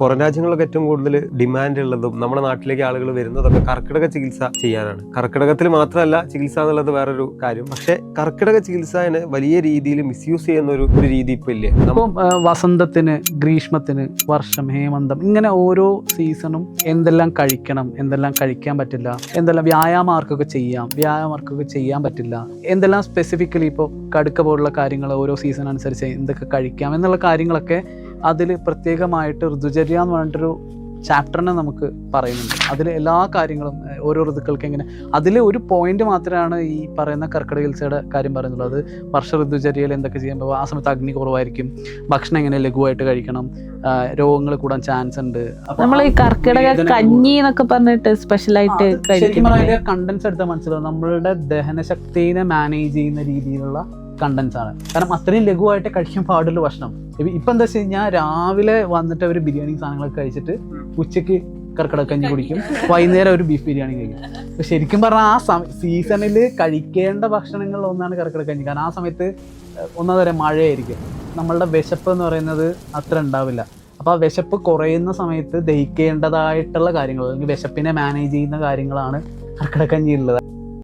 പുറം രാജ്യങ്ങളിലൊക്കെ ഏറ്റവും കൂടുതൽ ഡിമാൻഡ് ഉള്ളതും നമ്മുടെ നാട്ടിലേക്ക് ആളുകൾ വരുന്നതൊക്കെ കർക്കിടക ചികിത്സ ചെയ്യാനാണ്. കർക്കിടകത്തിൽ മാത്രമല്ല ചികിത്സ എന്നുള്ളത് വേറൊരു കാര്യം. പക്ഷെ കർക്കിടക ചികിത്സനെ വലിയ രീതിയിൽ മിസ്യൂസ് ചെയ്യുന്ന ഒരു രീതി ഇപ്പൊ ഇല്ലേ? ഇപ്പം വസന്തത്തിന്, ഗ്രീഷ്മത്തിന്, വർഷം, ഹേമന്തം, ഇങ്ങനെ ഓരോ സീസണും എന്തെല്ലാം കഴിക്കണം, എന്തെല്ലാം കഴിക്കാൻ പറ്റില്ല, എന്തെല്ലാം വ്യായാമാർക്കൊക്കെ ചെയ്യാൻ പറ്റില്ല, എന്തെല്ലാം സ്പെസിഫിക്കലി ഇപ്പോൾ കടുക്ക പോലുള്ള കാര്യങ്ങൾ ഓരോ സീസൺ അനുസരിച്ച് എന്തൊക്കെ കഴിക്കാം എന്നുള്ള കാര്യങ്ങളൊക്കെ അതിൽ പ്രത്യേകമായിട്ട് ഋതുചര്യ എന്ന് പറഞ്ഞിട്ടൊരു ചാപ്റ്ററിനെ നമുക്ക് പറയുന്നുണ്ട്. അതിൽ എല്ലാ കാര്യങ്ങളും ഓരോ ഋതുക്കൾക്ക് എങ്ങനെ, അതിൽ ഒരു പോയിന്റ് മാത്രമാണ് ഈ പറയുന്ന കർക്കിടക ചികിത്സയുടെ കാര്യം പറയുന്നുള്ളൂ. അത് വർഷ ഋതുചര്യയിൽ എന്തൊക്കെ ചെയ്യുമ്പോൾ ആ സമയത്ത് അഗ്നി കുറവായിരിക്കും, ഭക്ഷണം എങ്ങനെ ലഘുവായിട്ട് കഴിക്കണം, രോഗങ്ങൾ കൂടാൻ ചാൻസ് ഉണ്ട്. നമ്മൾ ഈ കർക്കിടക കഞ്ഞി എന്നൊക്കെ പറഞ്ഞിട്ട് സ്പെഷ്യലായിട്ട് കണ്ടൻസ് എടുത്താൽ മനസ്സിലാവും നമ്മളുടെ ദഹനശക്തിനെ മാനേജ് ചെയ്യുന്ന രീതിയിലുള്ള കണ്ടൻസ് ആണ്. കാരണം അത്രയും ലഘുവായിട്ട് കഴിക്കാൻ പാടുള്ള ഭക്ഷണം. ഇപ്പം എന്താ വെച്ച് കഴിഞ്ഞാൽ രാവിലെ വന്നിട്ട് അവർ ബിരിയാണി സാധനങ്ങളൊക്കെ കഴിച്ചിട്ട് ഉച്ചയ്ക്ക് കർക്കിടക്കഞ്ഞി കുടിക്കും, വൈകുന്നേരം ഒരു ബീഫ് ബിരിയാണി കഴിക്കും. പക്ഷെ ശരിക്കും പറഞ്ഞാൽ ആ സീസണിൽ കഴിക്കേണ്ട ഭക്ഷണങ്ങളിൽ ഒന്നാണ് കർക്കിടക്കഞ്ഞി. കാരണം ആ സമയത്ത് ഒന്നാമത് മഴയായിരിക്കും, നമ്മളുടെ വിശപ്പ് എന്ന് പറയുന്നത് അത്ര ഉണ്ടാവില്ല. അപ്പോൾ ആ വിശപ്പ് കുറയുന്ന സമയത്ത് ദഹിക്കേണ്ടതായിട്ടുള്ള കാര്യങ്ങൾ അല്ലെങ്കിൽ വിശപ്പിനെ മാനേജ് ചെയ്യുന്ന കാര്യങ്ങളാണ് കർക്കിടക്കഞ്ഞി ഉള്ളത്.